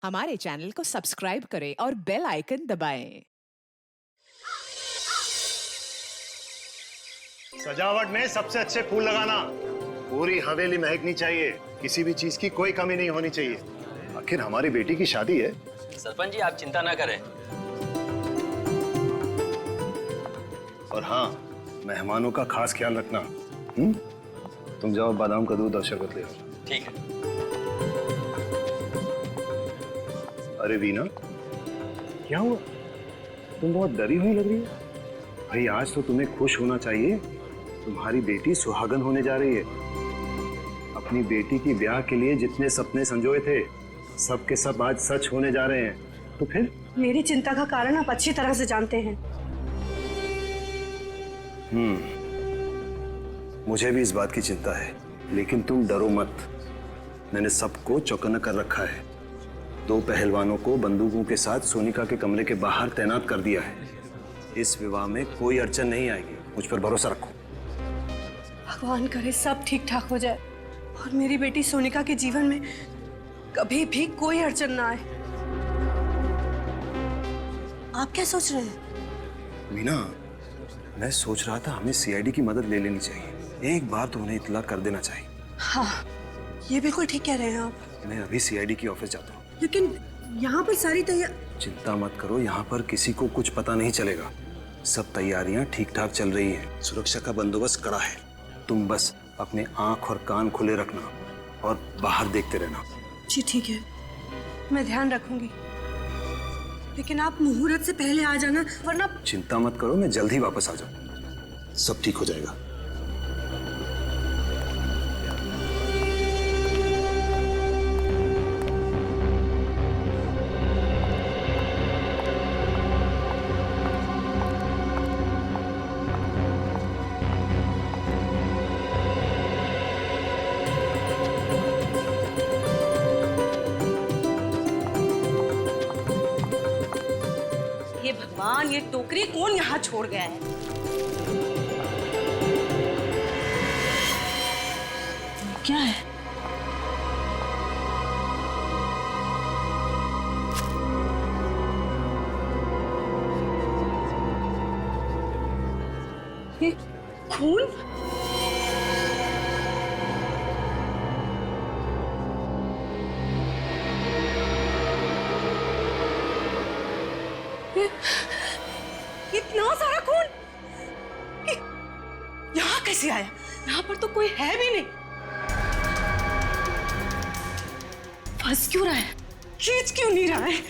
हमारे चैनल को सब्सक्राइब करें और बेल आइकन दबाएं। सजावट में सबसे अच्छे फूल लगाना। पूरी हवेली महकनी चाहिए, किसी भी चीज की कोई कमी नहीं होनी चाहिए। आखिर हमारी बेटी की शादी है। सरपंच जी, आप चिंता ना करें। और हाँ, मेहमानों का खास ख्याल रखना। तुम जाओ बादाम का दूध और शरबत ले आओ। ठीक है। अरे वीना, क्या हुआ? तुम बहुत डरी हुई लग रही हो। भाई आज तो तुम्हें खुश होना चाहिए, तुम्हारी बेटी सुहागन होने जा रही है। अपनी बेटी की ब्याह के लिए जितने सपने संजोए थे, सब के सब आज सच होने जा रहे हैं। तो फिर मेरी चिंता का कारण आप अच्छी तरह से जानते हैं। मुझे भी इस बात की चिंता है, लेकिन तुम डरो मत। मैंने सबको चौकन्ना कर रखा है। 2 पहलवानों को बंदूकों के साथ सोनिका के कमरे के बाहर तैनात कर दिया है। इस विवाह में कोई अड़चन नहीं आएगी, मुझ पर भरोसा रखो। भगवान करे सब ठीक ठाक हो जाए और मेरी बेटी सोनिका के जीवन में कभी भी कोई अड़चन ना आए। आप क्या सोच रहे हैं? मीना, मैं सोच रहा था हमें सीआईडी की मदद ले लेनी चाहिए। एक बार तो उन्हें इत्तला कर देना चाहिए। हाँ, ये बिल्कुल ठीक कह रहे हैं आप। मैं अभी सीआईडी की ऑफिस जाता हूँ। लेकिन यहाँ पर सारी चिंता मत करो, यहाँ पर किसी को कुछ पता नहीं चलेगा। सब तैयारियां ठीक ठाक चल रही हैं। सुरक्षा का बंदोबस्त कड़ा है। तुम बस अपने आंख और कान खुले रखना और बाहर देखते रहना। जी ठीक है, मैं ध्यान रखूंगी। लेकिन आप मुहूर्त से पहले आ जाना, वरना। चिंता मत करो, मैं जल्द ही वापस आ जाऊँ। सब ठीक हो जाएगा। हे भगवान, ये टोकरी कौन यहाँ छोड़ गया है? क्या है? ये खून? इतना सारा खून यहाँ कैसे आया? यहाँ पर तो कोई है भी नहीं। फंस क्यों रहा है? खींच क्यों नहीं रहा है?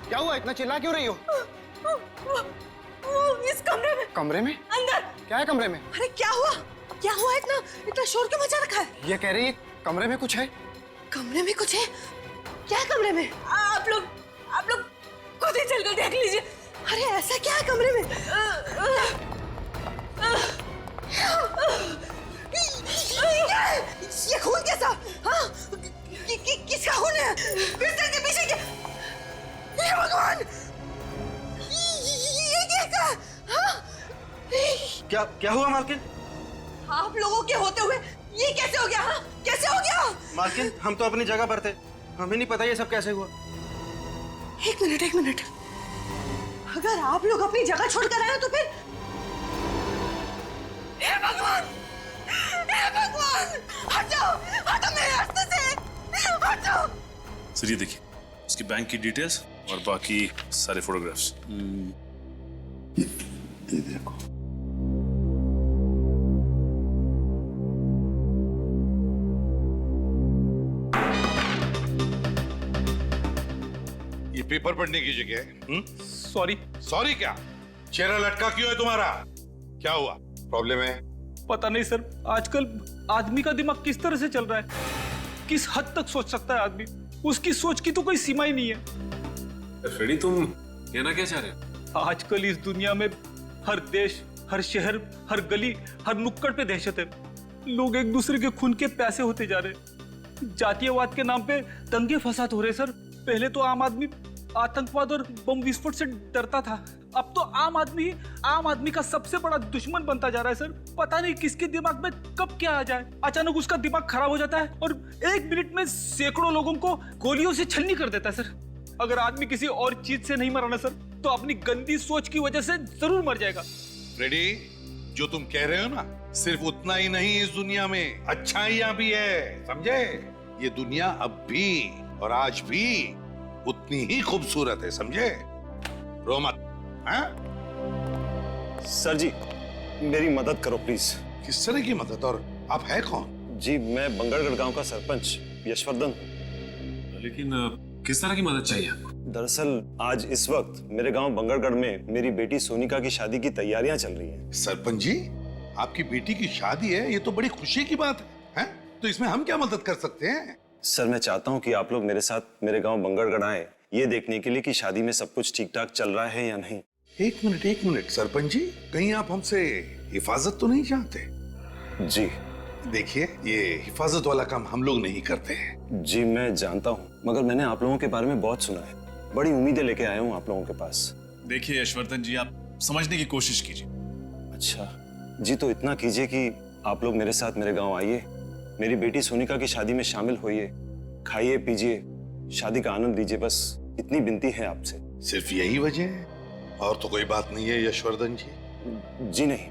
क्या हुआ? इतना चिल्ला क्यों रही हो? वो इस कमरे में। कमरे में? अंदर। क्या है कमरे में? अरे क्या हुआ? क्या हुआ? इतना शोर क्यों मचा रखा है? ये कह रही है कमरे में कुछ है। कमरे में कुछ है? क्या है कमरे में? आप लोग खुद ही चलकर देख लीजिए। अरे ऐसा क्या है कमरे में? ये खून कैसा? हाँ? किसका खून है? बिस्तर के पीछे क्या? हे भगवान! ये क्या? हाँ? क्या हुआ मालकिन? आप लोगों के होते हुए ये कैसे हो गया? हाँ? कैसे हो गया? मालकिन, हम तो अपनी जगह पर थे, हमें नहीं पता ये सब कैसे हुआ। एक मिनट। अगर आप लोग अपनी जगह छोड़कर आए हो तो फिर? हे भगवान! हटो मेरे रास्ते से! हटो! सर ये देखिए, उसकी बैंक की डिटेल्स और बाकी सारे फोटोग्राफ्स। ये देखो। ये पेपर पढ़ने की जगह है। सॉरी क्या? चेहरा लटका क्यों है तुम्हारा? क्या हुआ? प्रॉब्लम है? पता नहीं सर, आजकल आदमी का दिमाग किस तरह से चल रहा है, किस हद तक सोच सकता है आदमी, उसकी सोच की तो कोई सीमा ही नहीं है। फ्रेडी, तुम कहना क्या चाह रहे हो? आजकल इस दुनिया में हर देश, हर शहर, हर गली, हर नुक्कड़ पे दहशत है। लोग एक दूसरे के खून के प्यासे होते जा रहे हैं। जातीयवाद के नाम पे दंगे फसाद हो रहे सर। पहले तो आम आदमी आतंकवाद और बम विस्फोट से डरता था, अब तो आम आदमी का सबसे बड़ा दुश्मन बनता जा रहा है सर। पता नहीं किसके दिमाग में कब क्या आ जाए, अचानक उसका दिमाग खराब हो जाता है और 1 मिनट में सैकड़ों लोगों को गोलियों से छलनी कर देता है सर। अगर आदमी किसी और चीज से नहीं मरा ना सर, तो अपनी गंदी सोच की वजह से जरूर मर जाएगा। रेडी, जो तुम कह रहे हो ना, सिर्फ उतना ही नहीं, इस दुनिया में अच्छाइयां भी है, समझे? ये दुनिया अब भी और आज भी उतनी ही खूबसूरत है, समझे? रो मत। हाँ? सर जी, मेरी मदद करो प्लीज। किस तरह की मदद? और आप है कौन? जी, मैं बंगरगढ़ गांव का सरपंच यशवर्धन हूँ। लेकिन किस तरह की मदद चाहिए आपको? दरअसल आज इस वक्त मेरे गांव बंगरगढ़ में मेरी बेटी सोनिका की शादी की तैयारियां चल रही हैं। सरपंच जी, आपकी बेटी की शादी है, ये तो बड़ी खुशी की बात है? तो इसमें हम क्या मदद कर सकते हैं? सर, मैं चाहता हूं कि आप लोग मेरे साथ मेरे गांव बंगरगढ़ आए, ये देखने के लिए कि शादी में सब कुछ ठीक ठाक चल रहा है या नहीं। एक मिनट सरपंच जी, कहीं आप हमसे हिफाजत तो नहीं चाहते? जी देखिए, ये हिफाजत वाला काम हम लोग नहीं करते हैं। जी, मैं जानता हूँ, मगर मैंने आप लोगों के बारे में बहुत सुना है। बड़ी उम्मीदें लेके आया हूँ आप लोगों के पास। देखिए यशवर्धन जी, आप समझने की कोशिश कीजिए। अच्छा जी, तो इतना कीजिए कि आप लोग मेरे साथ मेरे गांव आइए, मेरी बेटी सोनिका की शादी में शामिल होइए, खाइए पीजिए, शादी का आनंद लीजिए। बस इतनी विनती है आपसे। सिर्फ यही वजह है, और तो कोई बात नहीं है यशवर्धन जी? जी नहीं।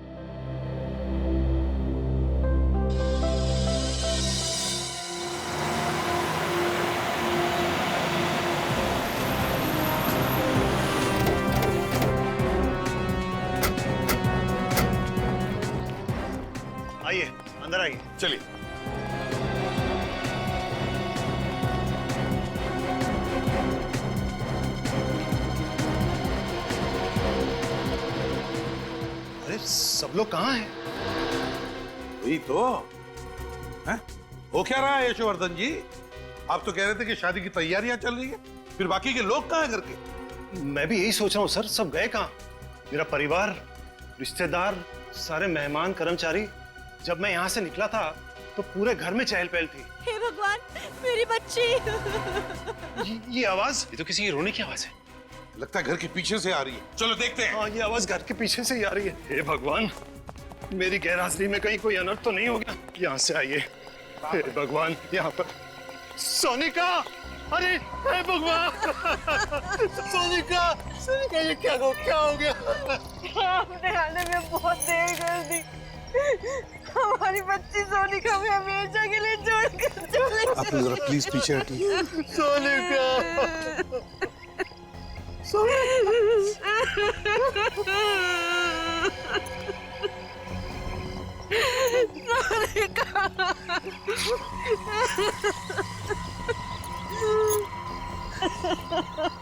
आइए, अंदर आइए। चलिए। अरे सब लोग कहाँ हैं? वही तो है? हो क्या रहा है यशवर्धन जी? आप तो कह रहे थे कि शादी की तैयारियां चल रही है, फिर बाकी के लोग कहाँ हैं घर के? मैं भी यही सोच रहा हूँ सर, सब गए कहाँ? मेरा परिवार, रिश्तेदार, सारे मेहमान, कर्मचारी। जब मैं यहाँ से निकला था तो पूरे घर में चहल पहल थी। हे भगवान, मेरी बच्ची! ये आवाज, ये तो किसी की रोने की आवाज है। लगता है घर के पीछे से आ रही है। चलो देखते हैं। हाँ, ये आवाज घर के पीछे से ही आ रही है। हे भगवान, मेरी गैरहाजिरी में कहीं कोई अनर्थ तो नहीं हो गया? यहाँ से आइए। हे भगवान, यहाँ पर सोनिका! अरे हे भगवान! सोनिका! सोनिका, ये क्या हो गया? आपने आने में बहुत देर कर दी। हमारी बच्ची सोनिका में हमेशा के लिए छोड़कर चले आप जरा प्लीज पीछे हटिए। सोनिका!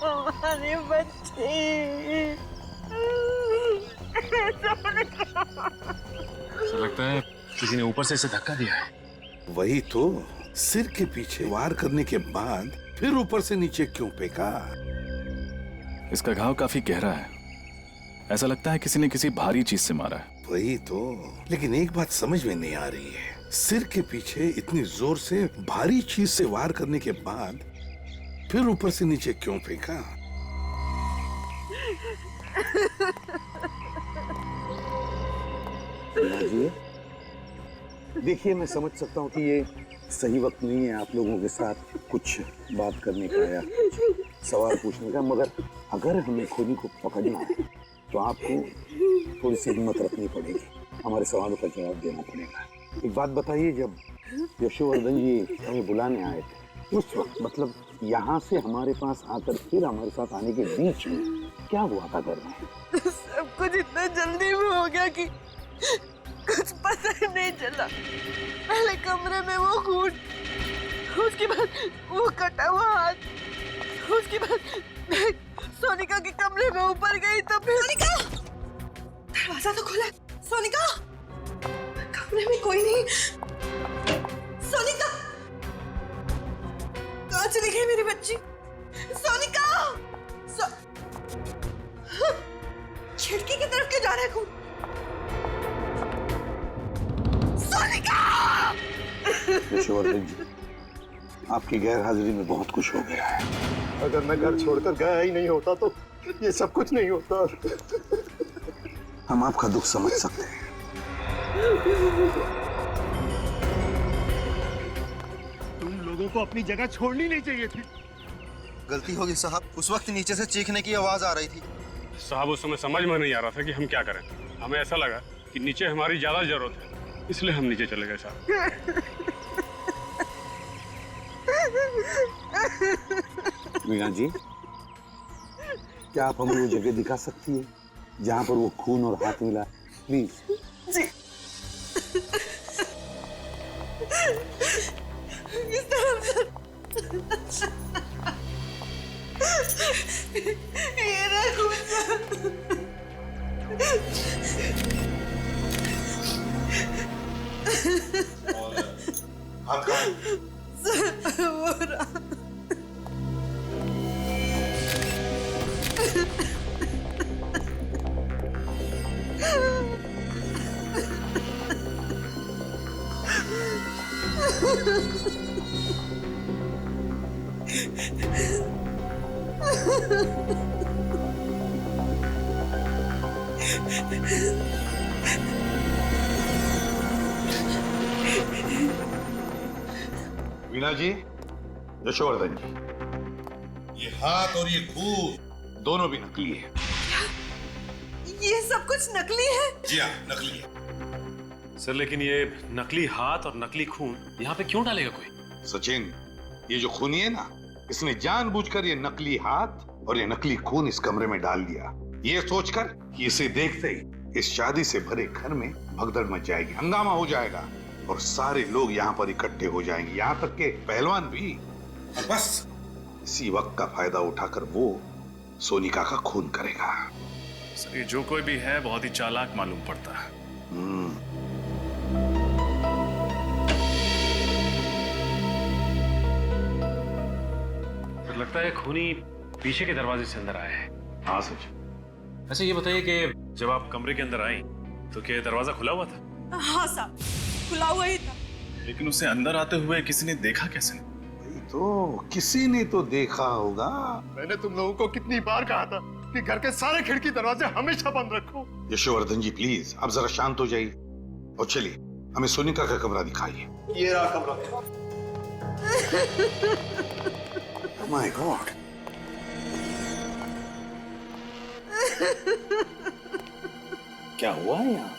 हमारी बच्ची! ऐसा लगता है किसी ने ऊपर से इसे धक्का दिया है। वही तो, सिर के पीछे वार करने के बाद फिर ऊपर से नीचे क्यों फेंका? इसका घाव काफी गहरा है, ऐसा लगता है किसी ने किसी भारी चीज से मारा है। वही तो, लेकिन एक बात समझ में नहीं आ रही है, सिर के पीछे इतनी जोर से भारी चीज से वार करने के बाद फिर ऊपर से नीचे क्यों फेंका? देखिए, मैं समझ सकता हूँ कि ये सही वक्त नहीं है आप लोगों के साथ कुछ बात करने का या सवाल पूछने का, मगर अगर हमें खोनी को पकड़ना है तो आपको थोड़ी सी हिम्मत रखनी पड़ेगी, हमारे सवालों का जवाब देना पड़ेगा। एक बात बताइए, जब यशवर्धन जी हमें बुलाने आए थे उस वक्त, मतलब यहाँ से हमारे पास आकर फिर हमारे साथ आने के बीच में क्या हुआ था घर में? सब कुछ इतना जल्दी में हो गया कि कुछ पता ही नहीं चला। पहले कमरे में वो खून, उसके बाद वो कटा हुआ हाथ, उसके बाद मैं सोनिका के कमरे में ऊपर गई तो फिर सोनिका! दरवाजा तो खुला है। सोनिका! कमरे में कोई नहीं। सोनिका! कहाँ चली गई मेरी बच्ची? सोनिका! खिड़की की तरफ क्यों जा रहा है खून? सोनिका! यशोवर्धन जी, आपकी गैर हाजिरी में बहुत कुछ हो गया है। अगर मैं घर छोड़कर गया ही नहीं होता तो ये सब कुछ नहीं होता। हम आपका दुख समझ सकते हैं। तुम लोगों को अपनी जगह छोड़नी नहीं चाहिए थी। गलती होगी साहब, उस वक्त नीचे से चीखने की आवाज आ रही थी। साहब उस समय समझ में नहीं आ रहा था कि हम क्या करें। हमें ऐसा लगा कि नीचे हमारी ज्यादा जरूरत है, इसलिए हम नीचे चले गए साहब। वीणा जी, क्या आप हमें वो जगह दिखा सकती है जहां पर वो खून और हाथ मिला? प्लीज। जी। इस तरफ से। ये रहा हाथ कहाँ? वो रहा। वीणा जी, यशोवर्धन जी, ये हाथ और ये खून दोनों भी नकली है। ये सब कुछ नकली है? जी हाँ, नकली है। सर लेकिन ये नकली हाथ और नकली खून यहाँ पे क्यों डालेगा कोई? सचिन, ये जो खूनी है ना, इसने जानबूझकर ये नकली हाथ और ये नकली खून इस कमरे में डाल दिया, ये सोचकर कि इसे देखते ही इस शादी से भरे घर में भगदड़ मच जाएगी, हंगामा हो जाएगा और सारे लोग यहाँ पर इकट्ठे हो जाएंगे, यहाँ तक के पहलवान भी। और बस इसी वक्त का फायदा उठाकर वो सोनिका का खून करेगा। सर ये जो कोई भी है बहुत ही चालाक मालूम पड़ता है। लगता है खूनी पीछे के दरवाजे से अंदर आया है। हाँ सच। अच्छा ये बताइए कि जब आप कमरे के अंदर आई तो क्या दरवाजा खुला हुआ था? हाँ साहब, खुला हुआ ही था। लेकिन उसे अंदर आते हुए किसी ने देखा कैसे? तो किसी ने तो देखा होगा। मैंने तुम लोगों को कितनी बार कहा था कि घर के सारे खिड़की दरवाजे हमेशा बंद रखो। यशोवर्धन जी प्लीज, आप जरा शांत हो जाइए और चलिए हमें सोनिका का कमरा दिखाइए। ये रहा कमरा। माय गॉड, क्या हुआ है यहाँ पर?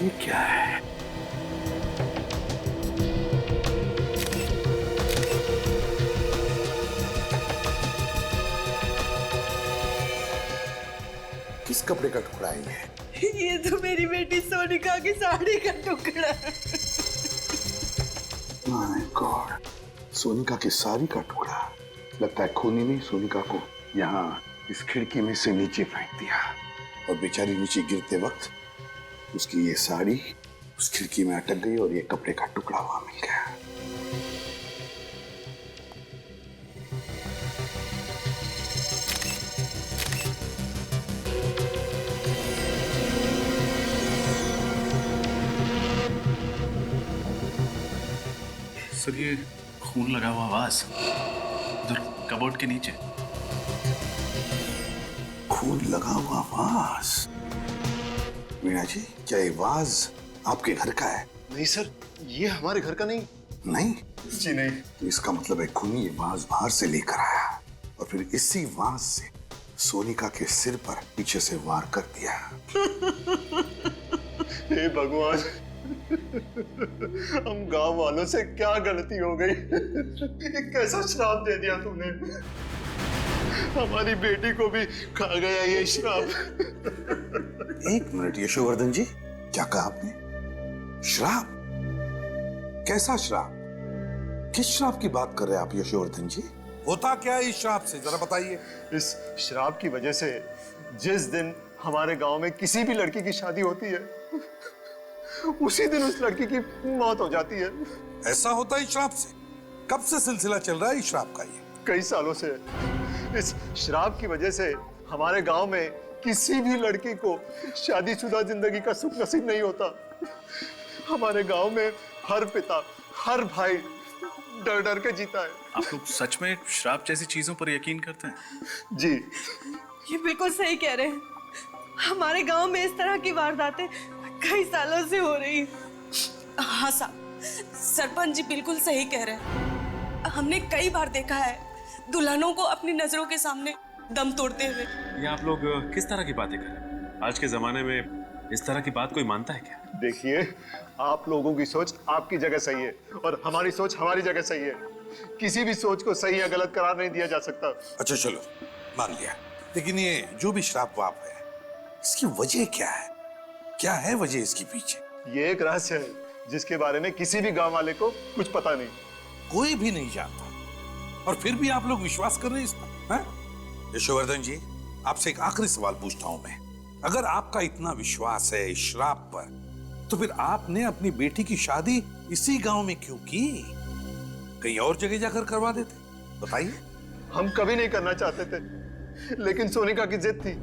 ये क्या है? किस कपड़े का टुकड़ा है ये? ये तो मेरी बेटी सोनिका की साड़ी का टुकड़ा है। माय गॉड, सोनिका की साड़ी का टुकड़ा। लगता है खूनी ने सोनिका को यहाँ इस खिड़की में से नीचे फेंक दिया और बेचारी नीचे गिरते वक्त उसकी ये साड़ी उस खिड़की में अटक गई और ये कपड़े का टुकड़ा वहां मिल गया। सर ये खून लगा हुआ वास उधर कबोर्ड के नीचे। खून लगा हुआ वास। मीना जी, क्या ये वाज आपके घर का है? नहीं सर, ये हमारे घर का नहीं। नहीं जी नहीं। तो इसका मतलब है खूनी ये वाज बाहर से लेकर आया और फिर इसी वाज से सोनिका के सिर पर पीछे से वार कर दिया। हे भगवान, हम गांव वालों से क्या गलती हो गई? ये कैसा श्राप दे दिया तूने? हमारी बेटी को भी खा गया ये श्राप। एक मिनट यशोवर्धन जी, क्या कहा आपने? श्राप? कैसा श्राप? किस श्राप की बात कर रहे हैं आप यशोवर्धन जी? होता क्या है इस श्राप से, जरा बताइए। इस श्राप की वजह से जिस दिन हमारे गांव में किसी भी लड़की की शादी होती है, उसी दिन उस लड़की की मौत हो जाती है। ऐसा होता है इस श्राप से? कब से सिलसिला चल रहा है इस शराब का? ये कई सालों से इस शराब की वजह से हमारे गांव में किसी भी लड़की को शादीशुदा जिंदगी का सुख नसीब नहीं होता। हमारे गांव में हर पिता, हर भाई डर डर के जीता है। आप लोग सच में शराब जैसी चीजों पर यकीन करते हैं? जी, ये बिल्कुल सही कह रहे हैं। हमारे गांव में इस तरह की वारदातें कई सालों से हो रही। हाँ साहब, सरपंच जी बिल्कुल सही कह रहे हैं। हमने कई बार देखा है दुल्हनों को अपनी नजरों के सामने दम तोड़ते हुए। ये आप लोग किस तरह की बातें कर रहे हैं? आज के जमाने में इस तरह की बात कोई मानता है क्या? देखिए, आप लोगों की सोच आपकी जगह सही है और हमारी सोच हमारी जगह सही है। किसी भी सोच को सही या गलत करार नहीं दिया जा सकता। अच्छा चलो, मान लिया, लेकिन ये जो भी शराब वाप है, इसकी वजह क्या है? क्या है वजह इसके पीछे? ये एक रहस्य है जिसके बारे में किसी भी गांव वाले को कुछ पता नहीं। कोई भी नहीं जानता, और फिर भी आप लोग विश्वास कर रहे हैं इस पर, हैं? यशोवर्धन जी, आपसे एक आखिरी सवाल पूछता हूं मैं। अगर आपका इतना विश्वास है इस शराब पर, तो फिर आपने अपनी बेटी की शादी इसी गांव में क्यों की? कहीं और जगह जाकर करवा देते? बताइए। हम कभी नहीं करना चाहते थे, लेकिन सोनिका की जिद थी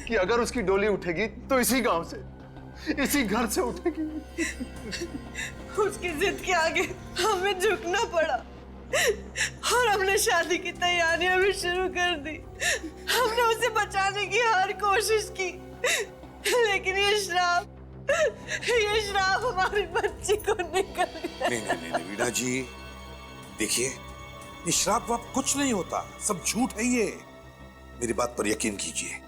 कि अगर उसकी डोली उठेगी तो इसी गांव से, इसी घर से उठेगी। उसकी जिद के आगे हमें झुकना पड़ा और हमने शादी की तैयारियां भी शुरू कर दी। हमने उसे बचाने की हर कोशिश की, लेकिन ये श्राप हमारी बच्ची को निकल गया। नहीं वीणा जी, देखिए, ये शराब वाप कुछ नहीं होता, सब झूठ है ये। मेरी बात पर यकीन कीजिए,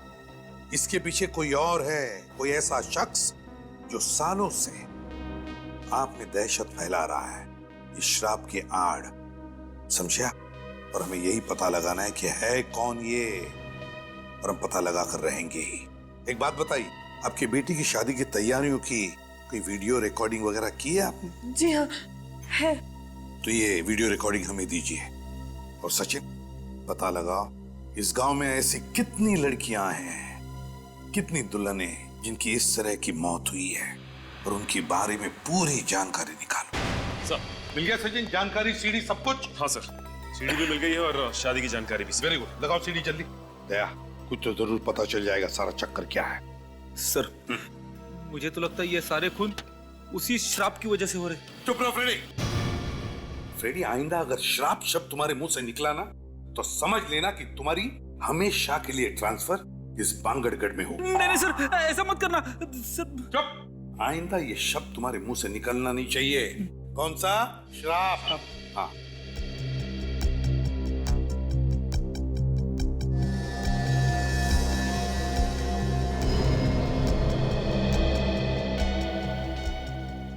इसके पीछे कोई और है, कोई ऐसा शख्स जो सालों से आप में दहशत फैला रहा है इस शराब के आड़, समझा? और हमें यही पता लगाना है कि है कौन ये, और हम पता लगा कर रहेंगे ही। एक बात बताइए, आपकी बेटी की शादी की तैयारियों की कोई वीडियो रिकॉर्डिंग वगैरह की है आपने? जी हाँ, है। तो ये वीडियो रिकॉर्डिंग हमें दीजिए। और सचिन, पता लगाओ इस गांव में ऐसी कितनी लड़कियां हैं, कितनी दुल्हनें जिनकी इस तरह की मौत हुई है, और उनके बारे में पूरी जानकारी निकालो। सर, मिल गया सचिन जानकारी, सीडी, सब कुछ? हाँ सर, सीडी भी मिल गई है और शादी की जानकारी भी। वेरी गुड, लगाओ सीडी जल्दी। दया, कुछ तो जरूर पता चल जाएगा सारा चक्कर क्या है। सर, मुझे तो लगता है ये सारे खून उसी श्राप की वजह से हो रहे। चुप रहो फ्रेडी। फ्रेडी, आइंदा अगर श्राप शब्द तुम्हारे मुंह से निकला ना, तो समझ लेना कि तुम्हारी हमेशा के लिए ट्रांसफर इस बांगड़गढ़ में हो। नहीं सर, ऐसा मत करना सर। चुप, आइंदा ये शब्द तुम्हारे मुंह से निकलना नहीं चाहिए। कौन सा? श्राप। हाँ,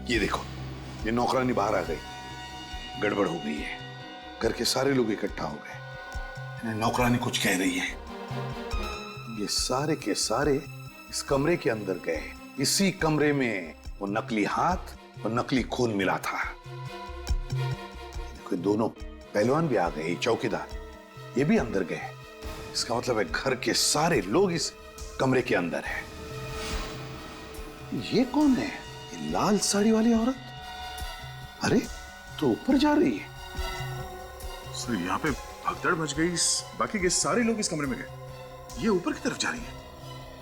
ये देखो, ये नौकरानी बाहर आ गई। गड़बड़ हो गई है, घर के सारे लोग इकट्ठा हो गए। नौकरानी कुछ कह रही है। ये सारे के सारे इस कमरे के अंदर गए। इसी कमरे में वो नकली हाथ और नकली खून मिला था। कोई दोनों पहलवान भी आ गए, चौकीदार ये भी अंदर गए। इसका मतलब है घर के सारे लोग इस कमरे के अंदर हैं। ये कौन है? ये लाल साड़ी वाली औरत? अरे, तो ऊपर जा रही है। सर, यहाँ पे भगदड़ मच गई, बाकी के सारे लोग इस कमरे में गए। ये ऊपर की तरफ जा रही है।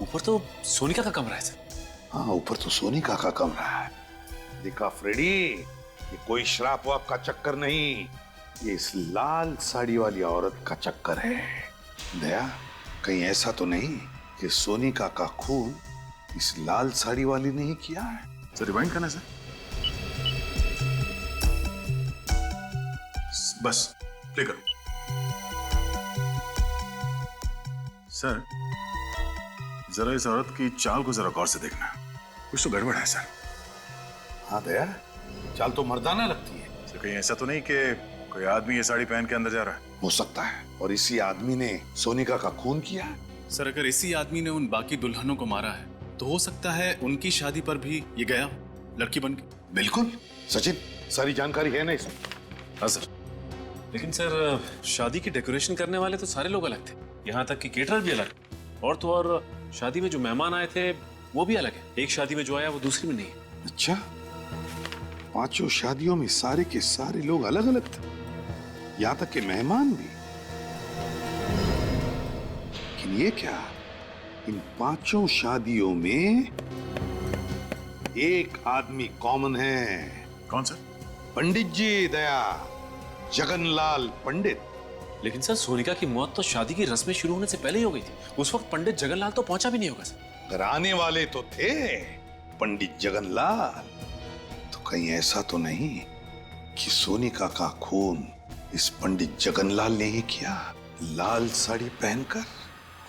ऊपर तो सोनिका का कमरा है सर। हाँ, ऊपर तो सोनिका का कमरा है। देखा फ्रेडी, ये कोई श्राप वाप का चक्कर नहीं, ये इस लाल साड़ी वाली औरत का चक्कर है। दया, कहीं ऐसा तो नहीं कि सोनिका का खून इस लाल साड़ी वाली ने ही किया है? सर, रिवाइंड करना सर। बस प्ले करो सर। जरा इस औरत की चाल को जरा गौर से देखना, कुछ तो गड़बड़ है सर। हाँ दया, चाल तो मर्दाना लगती है। सर, कहीं ऐसा तो नहीं कि कोई आदमी ये साड़ी पहन के अंदर जा रहा है? हो सकता है, और इसी आदमी ने सोनिका का खून किया है। सर, अगर इसी आदमी ने उन बाकी दुल्हनों को मारा है, तो हो सकता है उनकी शादी पर भी ये गया लड़की बन के। बिल्कुल सचिन, सारी जानकारी है ना इसमें? हाँ सर। लेकिन सर, शादी की डेकोरेशन करने वाले तो सारे लोग अलग थे, यहाँ तक कि केटरर भी अलग, और तो और शादी में जो मेहमान आए थे वो भी अलग है। एक शादी में जो आया वो दूसरी में नहीं है। अच्छा, पांचों शादियों में सारे के सारे लोग अलग अलग थे। यहां तक के मेहमान भी। लेकिन ये क्या, इन 5 शादियों में एक आदमी कॉमन है। कौन सा? पंडित जी, दया जगनलाल पंडित। लेकिन सर, सोनिका की मौत तो शादी की रस्में शुरू होने से पहले ही हो गई थी। उस वक्त पंडित जगनलाल तो पहुंचा भी नहीं होगा सर। अगर आने वाले तो थे पंडित जगनलाल, तो कहीं ऐसा तो नहीं कि सोनिका का खून इस पंडित जगनलाल ने ही किया, लाल साड़ी पहनकर?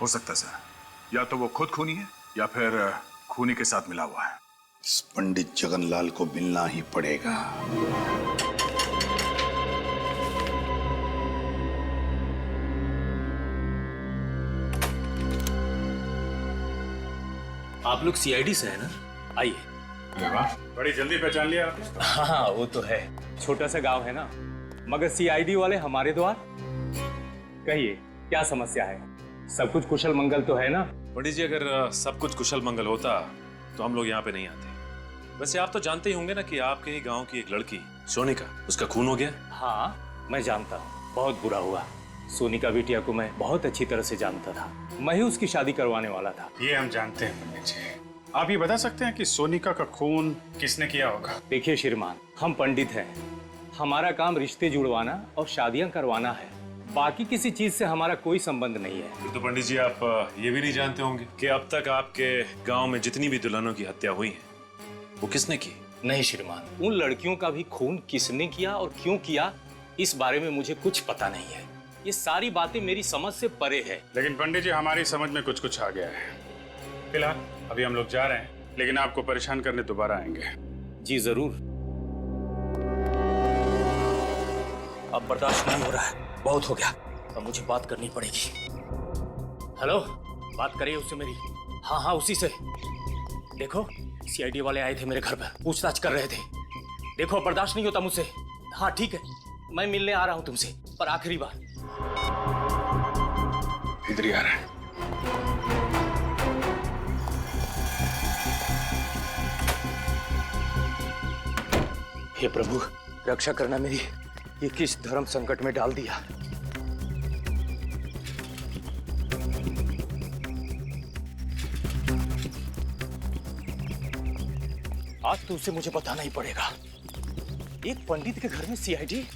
हो सकता है सर, या तो वो खुद खूनी है या फिर खूनी के साथ मिला हुआ है। इस पंडित जगनलाल को मिलना ही पड़ेगा। आप लोग सीआईडी से है ना? आइए। बड़ी जल्दी पहचान लिया आपने। हाँ, वो तो है। छोटा सा गांव है ना, मगर सीआईडी वाले हमारे द्वार। कहिए, क्या समस्या है? सब कुछ कुशल मंगल तो है ना? पंडित जी, अगर सब कुछ कुशल मंगल होता तो हम लोग यहाँ पे नहीं आते। वैसे आप तो जानते ही होंगे ना कि आपके ही गांव की एक लड़की सोनिका, उसका खून हो गया। हाँ, मैं जानता हूँ। बहुत बुरा हुआ। सोनिका बिटिया को मैं बहुत अच्छी तरह से जानता था। मैं ही उसकी शादी करवाने वाला था। ये हम जानते हैं पंडित जी। आप ये बता सकते हैं कि सोनिका का खून किसने किया होगा? देखिए श्रीमान, हम पंडित हैं। हमारा काम रिश्ते जुड़वाना और शादियां करवाना है। बाकी किसी चीज से हमारा कोई संबंध नहीं है। तो पंडित जी, आप ये भी नहीं जानते होंगे कि अब तक आपके गांव में जितनी भी दुल्हनों की हत्या हुई है, वो किसने की? नहीं श्रीमान, उन लड़कियों का भी खून किसने किया और क्यों किया, इस बारे में मुझे कुछ पता नहीं है। ये सारी बातें मेरी समझ से परे है। लेकिन पंडित जी, हमारी समझ में कुछ कुछ आ गया है। फिलहाल अभी हम लोग जा रहे हैं, लेकिन आपको परेशान करने दोबारा आएंगे। जी जरूर। अब बर्दाश्त नहीं हो रहा है, बहुत हो गया। अब मुझे बात करनी पड़ेगी। हेलो, बात करिए उससे मेरी। हाँ हाँ, उसी से। देखो, सीआईडी वाले आए थे मेरे घर पर, पूछताछ कर रहे थे। देखो, बर्दाश्त नहीं होता मुझसे। हाँ ठीक है, मैं मिलने आ रहा हूँ तुमसे, पर आखिरी बार। इधर ही आ रहा है। हे प्रभु, रक्षा करना मेरी। ये किस धर्म संकट में डाल दिया। आज तो उसे मुझे बताना ही पड़ेगा। एक पंडित के घर में सीआईडी,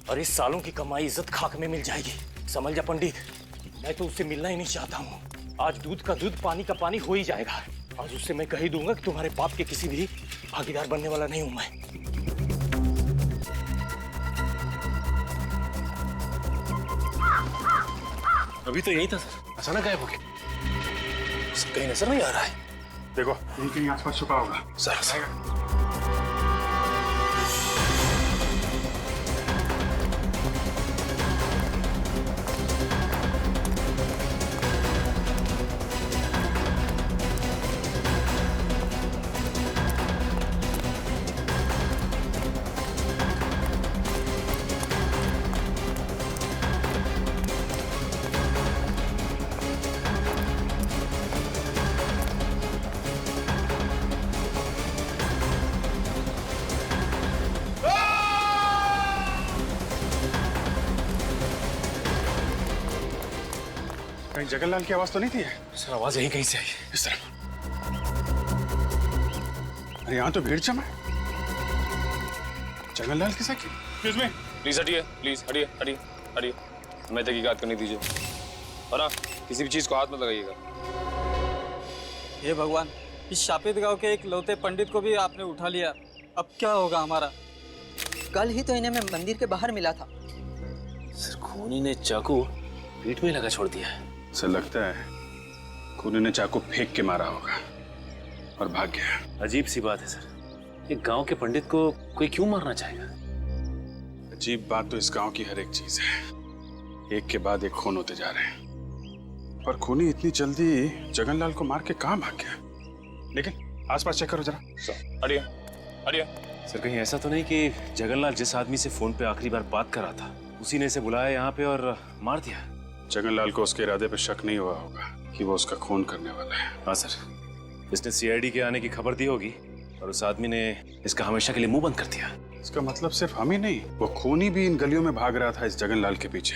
और इस सालों की कमाई इज्जत खाक में मिल जाएगी। समझ जा पंडित, मैं तो उससे मिलना ही नहीं चाहता हूँ। आज दूध का दूध, पानी का पानी हो ही जाएगा। आज उससे मैं कह ही दूंगा कि तुम्हारे पाप के किसी भी भागीदार बनने वाला नहीं हूं मैं। अभी तो यही था सर, अचानक गायब हो गया। उसे कहीं नजर नहीं आ रहा है। देखो, यहीं कहीं आसपास छुपा होगा। सर कहीं जगनलाल की आवाज तो नहीं थी? सर, आवाज यही कहीं से आई। इस तरफ। अरे यहाँ तो भीड़ जमा है। जगनलाल के साथ? एक्सक्यूज मी, प्लीज हटिए, प्लीज हटिए, हटिए, हटिए। हमें तहकीकात करने दीजिए। और हाँ, किसी भी चीज को हाथ मत लगाइएगा। हे भगवान, इस शापित गांव के एक लौते पंडित को भी आपने उठा लिया। अब क्या होगा हमारा? कल ही तो इन्हें मैं मंदिर के बाहर मिला था। सर, खूनी ने चाकू पीठ में लगा छोड़ दिया है। सर, लगता है खूनी ने चाकू फेंक के मारा होगा और भाग गया। अजीब सी बात है सर, एक गांव के पंडित को कोई क्यों मारना चाहेगा? अजीब बात तो इस गांव की हर एक चीज है। एक के बाद एक खून होते जा रहे हैं, पर खूनी इतनी जल्दी जगनलाल को मार के कहां भाग गया? लेकिन आसपास चेक करो जरा। हटिए, हटिए। सर, कहीं ऐसा तो नहीं कि जगनलाल जिस आदमी से फोन पे आखिरी बार बात कर रहा था, उसी ने इसे बुलाया यहाँ पे और मार दिया? जगनलाल को उसके इरादे पे शक नहीं हुआ होगा कि वो उसका खून करने वाला है। हाँ सर, इसने सीआईडी के आने की खबर दी होगी और उस आदमी ने इसका हमेशा के लिए मुंह बंद कर दिया। इसका मतलब सिर्फ हम ही नहीं, वो खूनी भी इन गलियों में भाग रहा था इस जगनलाल के पीछे।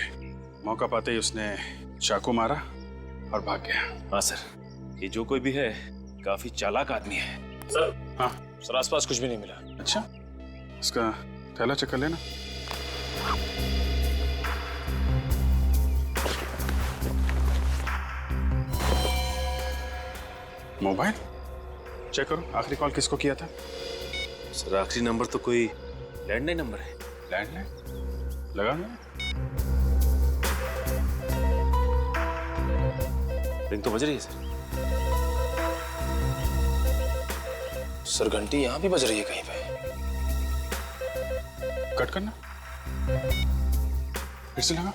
मौका पाते ही उसने चाकू मारा और भाग गया। हाँ सर, ये जो कोई भी है काफी चालाक आदमी है। सर। हाँ सर, आसपास कुछ भी नहीं मिला। अच्छा, इसका थैला चेक कर लेना। मोबाइल चेक करो, आखिरी कॉल किसको किया था? सर आखिरी नंबर तो कोई लैंडलाइन नंबर है। लैंडलाइन लगा ना? रिंग तो बज रही है सर। सर घंटी यहाँ भी बज रही है कहीं पे। कट करना, फिर से लगा।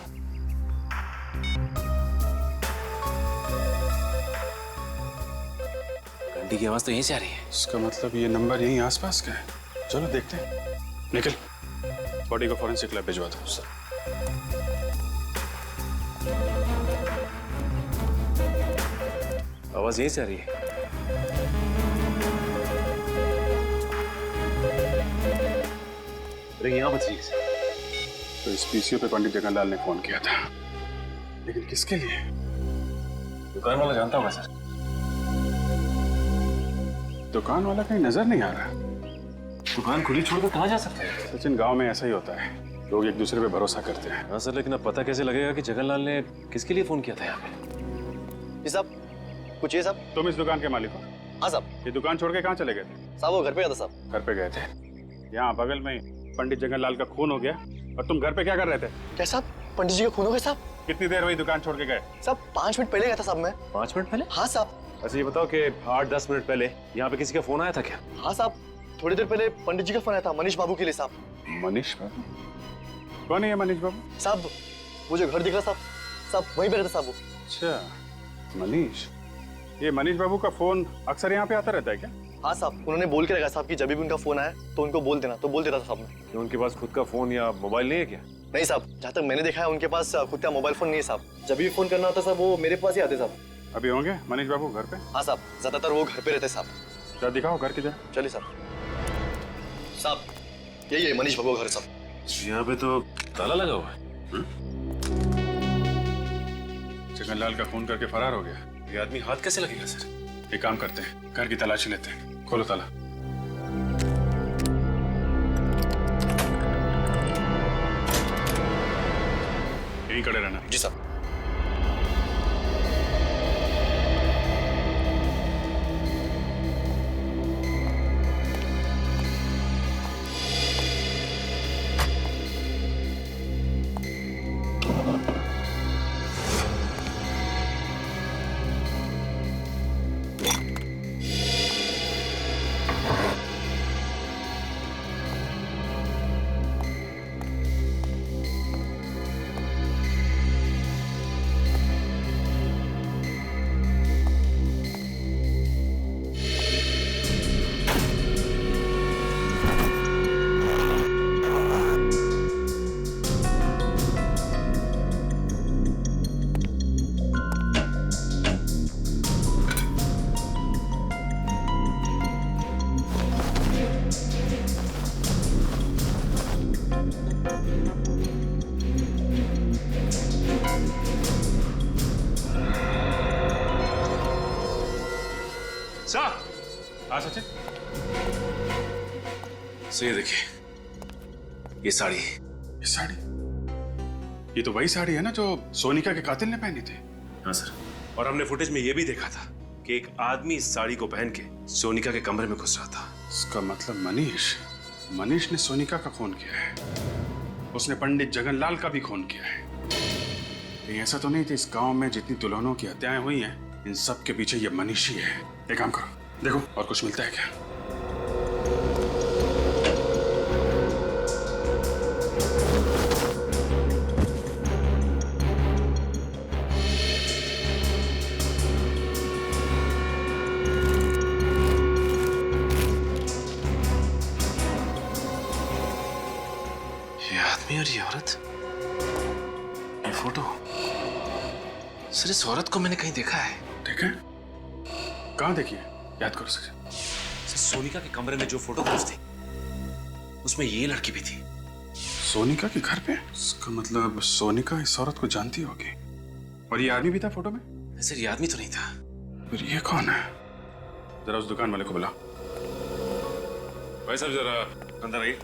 घंटी की आवाज तो यहीं से आ रही है। इसका मतलब ये नंबर यहीं आसपास का है। चलो देखते हैं। निखिल, बॉडी को फॉरेंसिक लैब भिजवा दो। सर। आवाज यहीं से आ रही है। रिंग यहाँ बज रही है। तो इस पीसीओ पे पंडित जगनलाल ने फोन किया था, लेकिन किसके लिए? दुकान वाला जानता होगा सर। दुकान वाला कहीं नजर नहीं आ रहा। दुकान खुली छोड़कर कहाँ जा सकते हैं? सचिन, गांव में ऐसा ही होता है, लोग एक दूसरे पे भरोसा करते हैं। हाँ सर, लेकिन अब पता कैसे लगेगा कि जगनलाल ने किसके लिए फोन किया था यहाँ पे? जी साहब, कुछ ये साहब। तुम इस दुकान के मालिक हो? हाँ साहब। ये दुकान छोड़ के कहाँ चले गए थे? साहब वो घर पे गया था साहब। घर पे गए थे। यहाँ बगल में पंडित जगनलाल का खून हो गया और तुम घर पे क्या कर रहे थे? क्या साहब, पंडित जी का खून हो गया साहब? कितनी देर हुई दुकान छोड़ के गए? साहब 5 मिनट पहले गया था साहब मैं। 5 मिनट पहले? हाँ साहब। अच्छा ये बताओ कि 8-10 मिनट पहले यहाँ पे किसी का फोन आया था क्या? हाँ साहब, थोड़ी देर पहले पंडित जी का फोन आया था मनीष बाबू के लिए साहब। मनीष बाबू? कौन है ये मनीष बाबू? साहब वो जो घर दिख रहा साहब, साहब वहीं पे रहता साहब वो। अच्छा, मनीष। ये मनीष बाबू का फोन अक्सर यहाँ पे आता रहता है क्या? हाँ साहब, उन्होंने बोल के रखा साहब कि जब भी उनका फोन आया तो उनको बोल देना, तो बोल देता था साहब मैं। कि उनके पास खुद का फोन या मोबाइल नहीं है क्या? नहीं साहब, जहाँ तक मैंने देखा है उनके पास खुद का मोबाइल फोन नहीं है साहब। जब भी फोन करना होता साहब वो मेरे पास ही आते साहब। अभी होंगे मनीष बाबू घर पे? हाँ साहब, ज्यादातर वो घर पे रहते साहब। क्या दिखाओ घर किधर? चलिए साहब। साहब यही है मनीष बाबू का घर साहब। यहाँ पे तो ताला लगा हुआ है। जगनलाल का खून करके फरार हो गया। ये आदमी हाथ कैसे लगेगा सर? एक काम करते हैं, घर की तलाशी लेते हैं। खोलो ताला। यहीं खड़े रहना। जी साहब। हाँ सचिन, सो ये देखिए, ये साड़ी। ये साड़ी? ये तो वही साड़ी है ना जो सोनिका के कातिल ने पहनी थी। हाँ सर, और हमने फुटेज में ये भी देखा था कि एक आदमी इस साड़ी को पहन के सोनिका के कमरे में घुस रहा था। इसका मतलब मनीष ने सोनिका का खून किया है। उसने पंडित जगनलाल का भी खून किया है। कहीं ऐसा तो नहीं कि इस गांव में जितनी दुल्हनों की हत्याएं हुई हैं, इन सब के पीछे ये मनीष ही है। एक काम करो, देखो और कुछ मिलता है क्या। ये आदमी और ये औरत, ये फोटो, सर इस औरत को मैंने कहीं देखा है। देखा है? कहाँ देखी है? याद करो सर। सोनिका के कमरे में जो फोटोग्राफ्स थे, उसमें ये लड़की भी थी। सोनिका के घर पे? इसका मतलब सोनिका इस औरत को जानती होगी। और ये आदमी भी था फोटो में? सर ये आदमी तो नहीं था। फिर ये कौन है? जरा उस दुकान वाले को बुला। भाई साहब जरा अंदर आइए।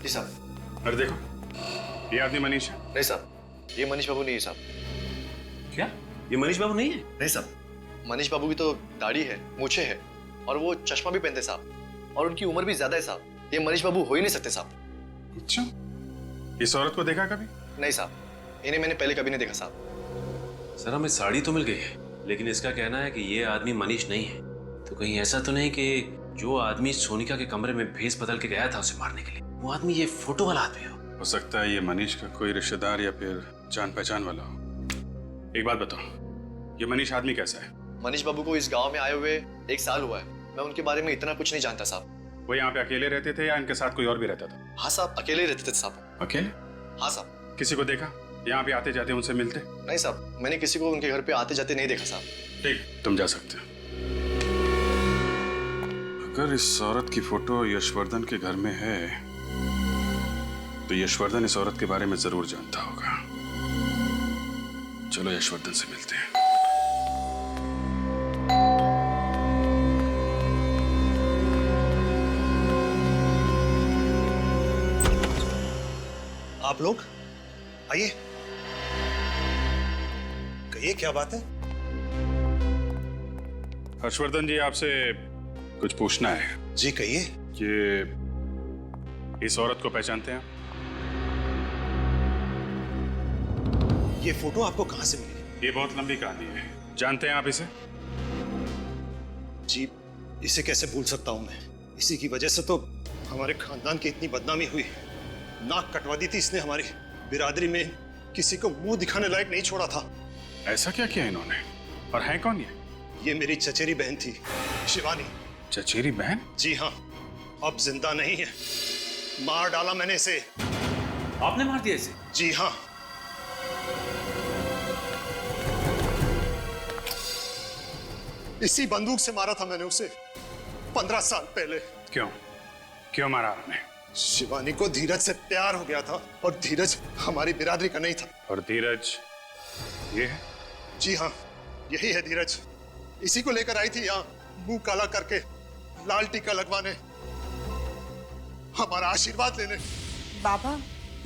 जी साहब। अरे देखो, ये आदमी मनीष है। नहीं साहब, ये मनीष बाबू नहीं है साहब। क्या? ये मनीष बाबू नहीं है? नहीं साहब, मनीष बाबू की तो दाढ़ी है, मूछें है और वो चश्मा भी पहनते साहब, और उनकी उम्र भी ज्यादा है साहब। ये मनीष बाबू हो ही नहीं सकते साहब। अच्छा, इस औरत को देखा कभी? नहीं साहब, इन्हें मैंने पहले कभी नहीं देखा साहब। सर हमें साड़ी तो मिल गई है, लेकिन इसका कहना है कि ये आदमी मनीष नहीं है। तो कहीं ऐसा तो नहीं कि जो आदमी सोनिका के कमरे में भेस बदल के गया था उसे मारने के लिए, वो आदमी ये फोटो वाला आदमी हो सकता है ये मनीष का कोई रिश्तेदार या फिर जान पहचान वाला हो। एक बात बताओ, ये मनीष आदमी कैसा है? मनीष बाबू को इस गांव में आए हुए 1 साल हुआ है। मैं उनके बारे में इतना कुछ नहीं जानता साहब। वो यहाँ पे अकेले रहते थे या इनके साथ कोई और भी रहता था? हाँ साहब, अकेले रहते थे साहब। अकेले? हाँ साहब। किसी को देखा यहाँ पे आते जाते उनसे मिलते? नहीं साहब, मैंने किसी को उनके घर पे आते जाते नहीं देखा साहब। ठीक, तुम जा सकते हो। अगर इस औरत की फोटो यशवर्धन के घर में है तो यशवर्धन इस औरत के बारे में जरूर जानता होगा। चलो यशवर्धन से मिलते हैं। आप लोग आइए, कहिए क्या बात है? हर्षवर्धन जी, आपसे कुछ पूछना है। जी कहिए। कि इस औरत को पहचानते हैं? ये फोटो आपको कहां से मिली? ये बहुत लंबी कहानी है। जानते हैं आप इसे? जी, इसे कैसे भूल सकता हूं मैं। इसी की वजह से तो हमारे खानदान की इतनी बदनामी हुई। नाक कटवा दी थी इसने हमारी बिरादरी में, किसी को मुंह दिखाने लायक नहीं छोड़ा था। ऐसा क्या किया इन्होंने? और है कौन ये? ये मेरी चचेरी बहन थी, शिवानी। चचेरी बहन? जी हाँ, अब जिंदा नहीं है। मार डाला मैंने इसे। आपने मार दिया इसे? जी हाँ। इसी बंदूक से मारा था मैंने उसे 15 साल पहले। क्यों? क्यों मारा आपने? शिवानी को धीरज से प्यार हो गया था, और धीरज हमारी बिरादरी का नहीं था। और धीरज ये है? जी हाँ, यही है धीरज। इसी को लेकर आई थी यहाँ, मुंह काला करके, लाल टीका लगवाने, हमारा आशीर्वाद लेने। बाबा,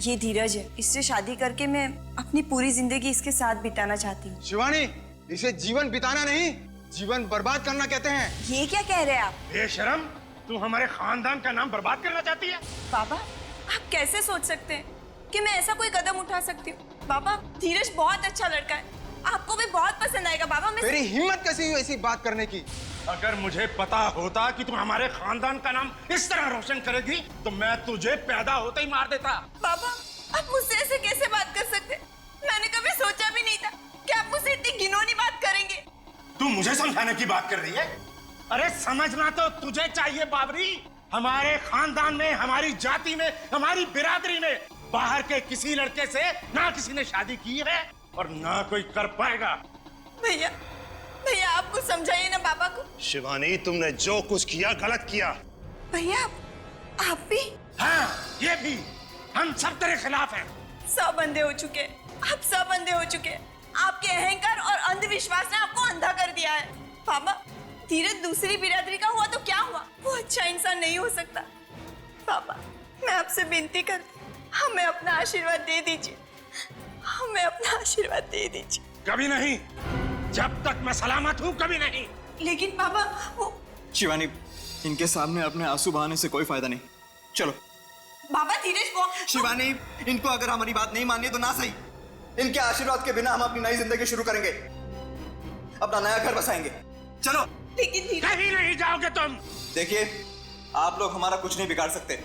ये धीरज है। इससे शादी करके मैं अपनी पूरी जिंदगी इसके साथ बिताना चाहती हूँ। शिवानी, इसे जीवन बिताना नहीं, जीवन बर्बाद करना कहते हैं। ये क्या कह रहे हैं आप? बेशरम, तू हमारे खानदान का नाम बर्बाद करना चाहती है? बाबा, आप कैसे सोच सकते हैं कि मैं ऐसा कोई कदम उठा सकती हूँ? बाबा, धीरज बहुत अच्छा लड़का है, आपको भी बहुत पसंद आएगा। बाबा, मैं तेरी हिम्मत कैसी हुई ऐसी बात करने की? अगर मुझे पता होता कि तू हमारे खानदान का नाम इस तरह रोशन करेगी तो मैं तुझे पैदा होते ही मार देता। बाबा, आप मुझसे ऐसे कैसे बात कर सकते? मैंने कभी सोचा भी नहीं था कि आप मुझसे इतनी घिनौनी बात करेंगे। तू मुझे समझाने की बात कर रही है? अरे समझना तो तुझे चाहिए बाबरी। हमारे खानदान में, हमारी जाति में, हमारी बिरादरी में बाहर के किसी लड़के से ना किसी ने शादी की है और ना कोई कर पाएगा। भैया, भैया आप कुछ समझाइए ना बाबा को। शिवानी, तुमने जो कुछ किया गलत किया। भैया, आप भी? हाँ, ये भी। हम सब तेरे खिलाफ हैं। सब अंधे हो चुके, आप सब अंधे हो चुके। आपके अहंकार और अंधविश्वास ने आपको अंधा कर दिया है। बाबा, धीरज दूसरी बिरादरी का हुआ तो क्या हुआ? वो अच्छा इंसान नहीं हो सकता। बाबा, मैं आपसे विनती करती, हमें अपना आशीर्वाद दे दीजिए, हमें अपना आशीर्वाद दे दीजिए। कभी नहीं, जब तक मैं सलामत हूँ कभी नहीं। लेकिन बाबा, वो शिवानी, इनके सामने अपने आंसू बहाने से कोई फायदा नहीं। चलो। बाबा, धीरज वो शिवानी, इनको अगर हमारी बात नहीं माननी तो ना सही, इनके आशीर्वाद के बिना हम अपनी नई जिंदगी शुरू करेंगे, अपना नया घर बसाएंगे। चलो। लेकिन कहीं नहीं जाओगे तुम। देखिए, आप लोग हमारा कुछ नहीं बिगाड़ सकते।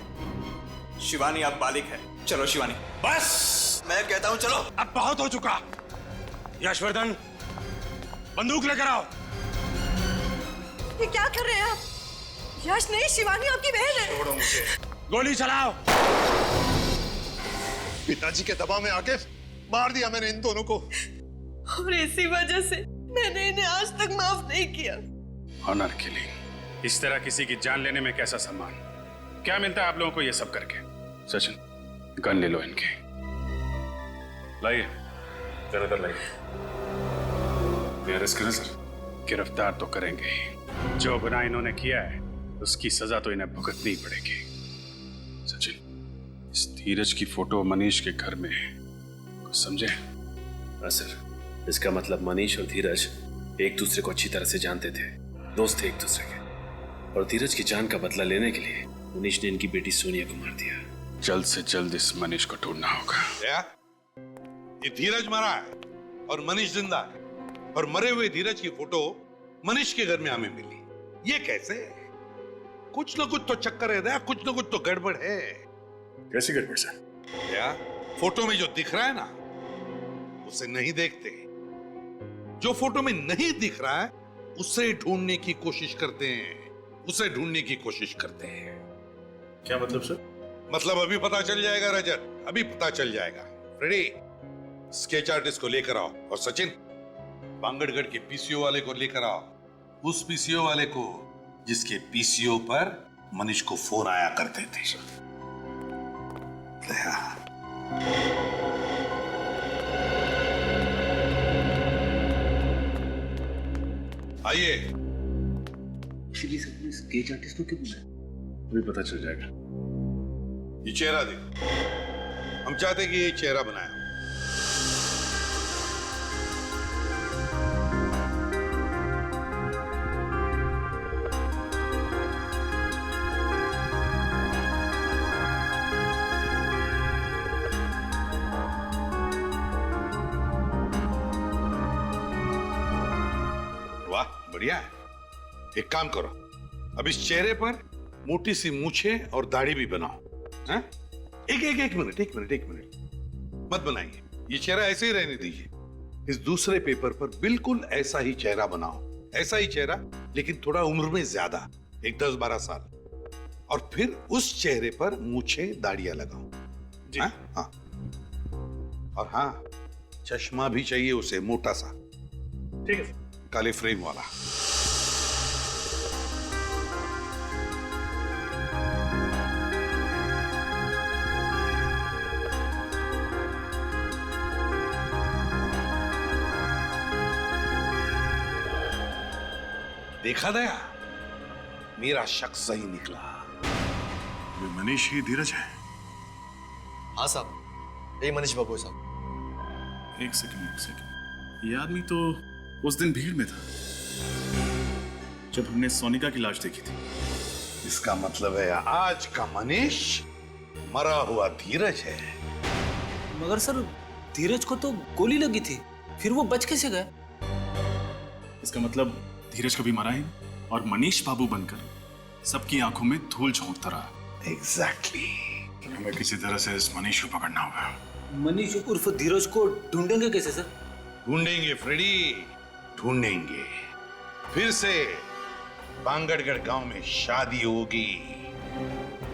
शिवानी अब बालिग है। चलो शिवानी। बस, मैं कहता हूं चलो। अब बहुत हो चुका। यशवर्धन, बंदूक लेकर आओ। ये क्या कर रहे हैं आप? यश नहीं, शिवानी आपकी बहन है। छोड़ो मुझे। गोली चलाओ। पिताजी के दबाव में आके मार दिया मैंने इन दोनों को, और इसी वजह से मैंने इन्हें आज तक माफ नहीं किया। ऑनर किलिंग, इस तरह किसी की जान लेने में कैसा सम्मान, क्या मिलता है आप लोगों को ये सब करके? सचिन, गन ले लो इनके, लाइए ज्यादातर लाइए। अरेस्ट करें सर? गिरफ्तार तो करेंगे ही। जो गुनाह इन्होंने किया है उसकी सजा तो इन्हें भुगतनी ही पड़ेगी। सचिन, इस धीरज की फोटो मनीष के घर में है, कुछ समझे? हाँ सर, इसका मतलब मनीष और धीरज एक दूसरे को अच्छी तरह से जानते थे, दोस्त थे एक दूसरे के, और धीरज की जान का बदला लेने के लिए मनीष ने इनकी बेटी सोनिया को मार दिया। जल्द से जल्द इस मनीष को ढूंढना होगा। ये धीरज मरा है और मनीष जिंदा है, और मरे हुए धीरज की फोटो मनीष के घर में हमें मिली। ये कैसे? कुछ ना कुछ तो चक्कर है दया, कुछ ना कुछ तो गड़बड़ है। कैसी गड़बड़ सर? क्या फोटो में जो दिख रहा है ना, उसे नहीं देखते। जो फोटो में नहीं दिख रहा है उसे ढूंढने की कोशिश करते हैं, उसे ढूंढने की कोशिश करते हैं। क्या मतलब सर? मतलब अभी पता चल जाएगा रजत, अभी पता चल जाएगा। फ्रेडी, स्केच आर्टिस्ट को लेकर आओ, और सचिन, बांगड़गढ़ के पीसीओ वाले को लेकर आओ, उस पीसीओ वाले को जिसके पीसीओ पर मनीष को फोन आया करते थे। आइए। स्केच आर्टिस्ट को क्यों बुलाया? अभी पता चल जाएगा। ये चेहरा देखो, हम चाहते हैं कि ये चेहरा बनाया। वाह, बढ़िया है। एक काम करो, अब इस चेहरे पर मोटी सी मूछें और दाढ़ी भी बनाओ। हाँ? एक मिनट मत बनाइए, ये चेहरा ऐसे ही रहने दीजिए। इस दूसरे पेपर पर बिल्कुल ऐसा ही चेहरा बनाओ, ऐसा ही चेहरा, लेकिन थोड़ा उम्र में ज्यादा, एक 10-12 साल, और फिर उस चेहरे पर मूछें दाढ़ियां लगाओ। जी। हाँ? हाँ। और हाँ, चश्मा भी चाहिए उसे, मोटा सा। ठीक है, काले फ्रेम वाला। देखा दया, मेरा शक सही निकला। वे मनीष ही धीरज है? हाँ साहब, यही मनीष बाबू साहब। एक सेकंड। ये आदमी तो उस दिन भीड़ में था जब हमने सोनिका की लाश देखी थी। इसका मतलब है आज का मनीष मरा हुआ धीरज है। मगर सर, धीरज को तो गोली लगी थी, फिर वो बच कैसे गए? इसका मतलब धीरज कभी मरा ही और मनीष बाबू बनकर सबकी आंखों में धूल झोंकता रहा। एग्जैक्टली। हमें किसी तरह से इस मनीष को पकड़ना होगा। मनीष उर्फ धीरज को ढूंढेंगे कैसे सर? ढूंढेंगे फ्रेडी, ढूंढेंगे। फिर से बांगड़गढ़ गांव में शादी होगी,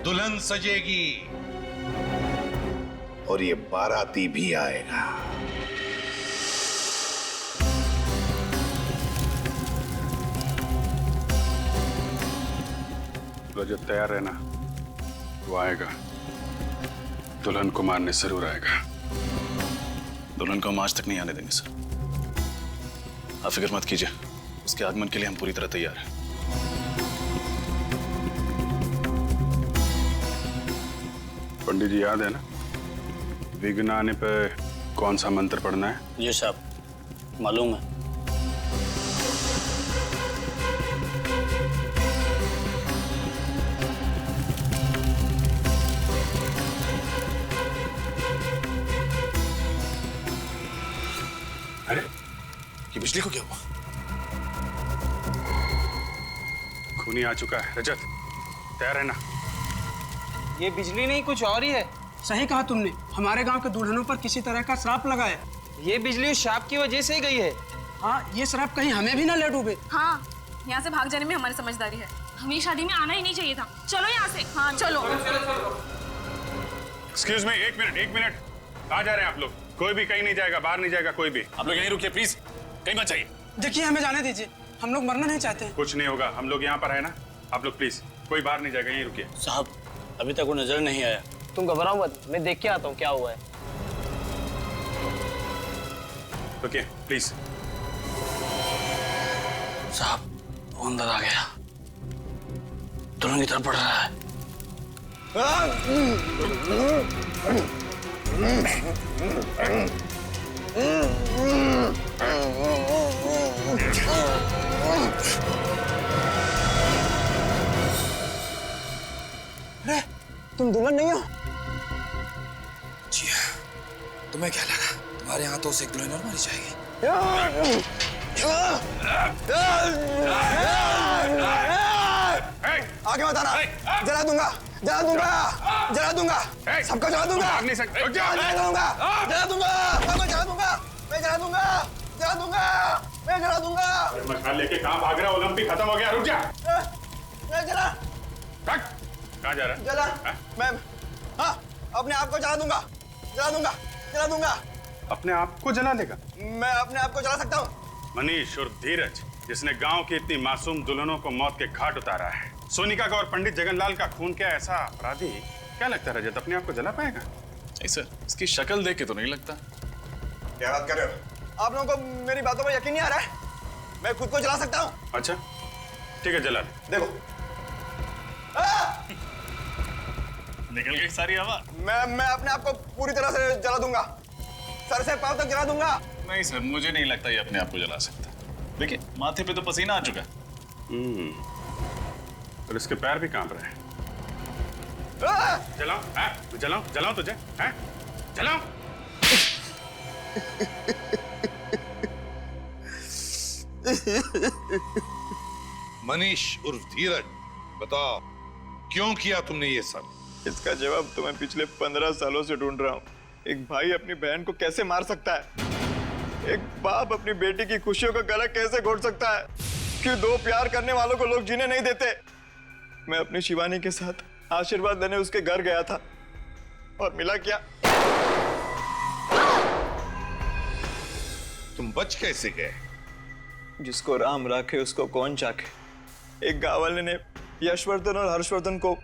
दुल्हन सजेगी, और ये बाराती भी आएगा। रजत, तैयार रहना, वो आएगा। दुल्हन को मारने जरूर आएगा। दुल्हन को हम आज तक नहीं आने देंगे सर। आप फिक्र मत कीजिए, उसके आगमन के लिए हम पूरी तरह तैयार हैं। पंडित जी, याद है ना विघ्न आने पे कौन सा मंत्र पढ़ना है? जी साहब, मालूम है। अरे, ये बिजली को क्या हुआ? खूनी आ चुका है। रजत, तैयार रहना। ये बिजली नहीं, कुछ और ही है। सही कहा तुमने, हमारे गांव के दुल्हनों पर किसी तरह का श्राप लगा है। ये बिजली उस श्राप की वजह से ही गई है। हाँ, ये श्राप कहीं हमें भी ना ले डूबे। हाँ, यहाँ से भाग जाने में हमारी समझदारी है। हमें शादी में आना ही नहीं चाहिए था। चलो यहाँ से। हाँ चलो। एक्सक्यूज मी, एक मिनट। कहाँ जा रहे हैं आप लोग? कोई भी कहीं नहीं जाएगा, बाहर नहीं जाएगा कोई भी। आप लोग यहीं रुकिए प्लीज, कहीं मत जाइए। देखिए, हमें जाने दीजिए, हम लोग मरना नहीं चाहते हैं। कुछ नहीं होगा, हम लोग यहाँ पर है ना। आप लोग प्लीज, कोई बाहर नहीं जाएगा, यहीं रुकिए। साहब अभी तक वो नजर नहीं आया। तुम घबराओ मत, मैं देख के आता हूँ क्या हुआ है। रुकिए प्लीज। साहब वो अंदर आ गया, दुल्हन की तरफ बढ़ रहा है। अरे तुम दुल्हन नहीं हो? जी तुम्हें क्या लगा तुम्हारे हाथों से एक दुल्हन और मारी जाएगी? आगे मत आना, जला दूंगा, जला दूंगा, जला दूंगा, सबको जला दूंगा, जला दूंगा, जला दूंगा, मैं जला दूंगा, मैं जला दूंगा, जला दूंगा, मैं जला दूंगा। मशाल लेके कहाँ भाग रहा? ओलंपिक खत्म हो गया, रुक जा। मैं जला, कहाँ जा रहा है? जला, मैं हाँ अपने आप को जला दूंगा, जला दूंगा, जला दूंगा। अपने आप को जला लेगा? मैं अपने आप को जला सकता हूँ। मनीष और धीरज, जिसने गांव की इतनी मासूम दुल्हनों को मौत के घाट उतारा है, सोनिका का और पंडित जगनलाल का खून किया ऐसा अपराधी, क्या लगता है रजत अपने आप को जला पाएगा? नहीं सर, इसकी शक्ल देख के तो नहीं लगता। क्या बात कर रहे हो? आप लोगों को मेरी बातों पर यकीन नहीं आ रहा है? मैं खुद को जला सकता हूँ। अच्छा ठीक है, जला ले। देखो निकल गई सारी हवा। मैं अपने आप को पूरी तरह से जला दूंगा, सर से पांव तक जला दूंगा। नहीं सर, मुझे नहीं लगता ये अपने आप को जला सकता। देखिए माथे पे तो पसीना आ चुका है। और इसके पैर भी कांप रहे हैं। जलाओ, जलाओ, जलाओ तुझे, हैं? जलाओ। मनीष उर्फ धीरज, बताओ क्यों किया तुमने ये सब? इसका जवाब तो मैं पिछले 15 सालों से ढूंढ रहा हूँ। एक भाई अपनी बहन को कैसे मार सकता है? एक बाप अपनी बेटी की खुशियों का गला कैसे घोट सकता है? क्यों दो प्यार करने वालों को लोग जीने नहीं देते? मैं अपनी शिवानी के साथ आशीर्वाद लेने उसके घर गया था और मिला क्या? तुम बच कैसे गए? जिसको राम राखे उसको कौन चाखे। एक गांव वाले ने यशवर्धन और हर्षवर्धन को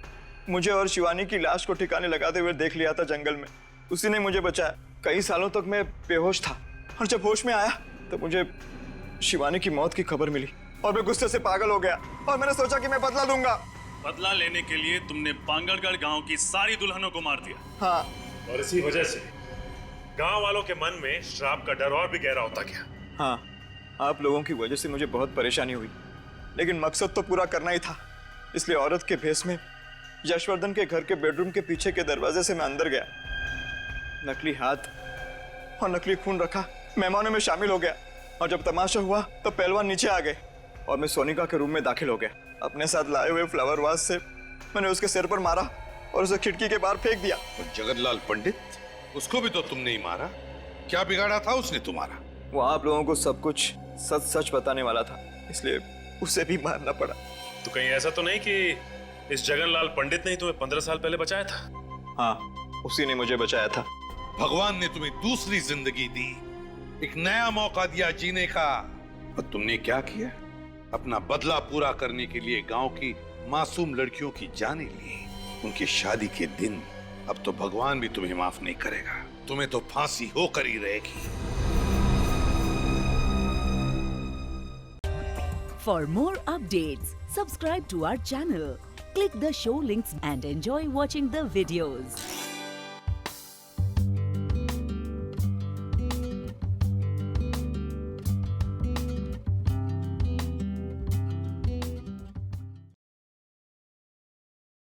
मुझे और शिवानी की लाश को ठिकाने लगाते हुए देख लिया था जंगल में। उसी ने मुझे बचाया। कई सालों तक मैं बेहोश था और जब होश में आया तो मुझे शिवानी की मौत की खबर मिली और मैं गुस्से से पागल हो गया और मैंने सोचा कि मैं बदला दूंगा। बदला लेने के लिए तुमने पांगड़गढ़ गांव की सारी दुल्हनों को मार दिया। हाँ, और इसी वजह से गांव वालों के मन में श्राप का डर और भी गहरा होता गया। हाँ, आप लोगों की वजह से मुझे बहुत परेशानी हुई, लेकिन मकसद तो पूरा करना ही था। इसलिए औरत के भेष में यशवर्धन के घर के बेडरूम के पीछे के दरवाजे से मैं अंदर गया, नकली हाथ और नकली खून रखा, मेहमानों में शामिल हो गया और जब तमाशा हुआ तो पहलवान नीचे आ गए और मैं सोनिका के रूम में दाखिल हो गया। अपने साथ लाए हुए फ्लावर वास से मैंने उसके सिर पर मारा और उसे खिड़की के बाहर फेंक दिया। और जगनलाल पंडित, उसको भी तो तुमने ही मारा। क्या बिगाड़ा था उसने तुम्हारा? वो आप लोगों को सब कुछ सच सच बताने वाला था, इसलिए उसे भी मारना पड़ा। तो कहीं ऐसा तो नहीं कि इस जगनलाल पंडित ने ही तुम्हें 15 साल पहले बचाया था? हाँ, उसी ने मुझे बचाया था। भगवान ने तुम्हें दूसरी जिंदगी दी, एक नया मौका दिया जीने का। और तुमने क्या किया? अपना बदला पूरा करने के लिए गांव की मासूम लड़कियों की जानें ली। उनकी शादी के दिन अब तो भगवान भी तुम्हें माफ नहीं करेगा, तुम्हें तो फांसी होकर ही रहेगी। For more updates, subscribe to our channel, click the show links and enjoy watching the videos.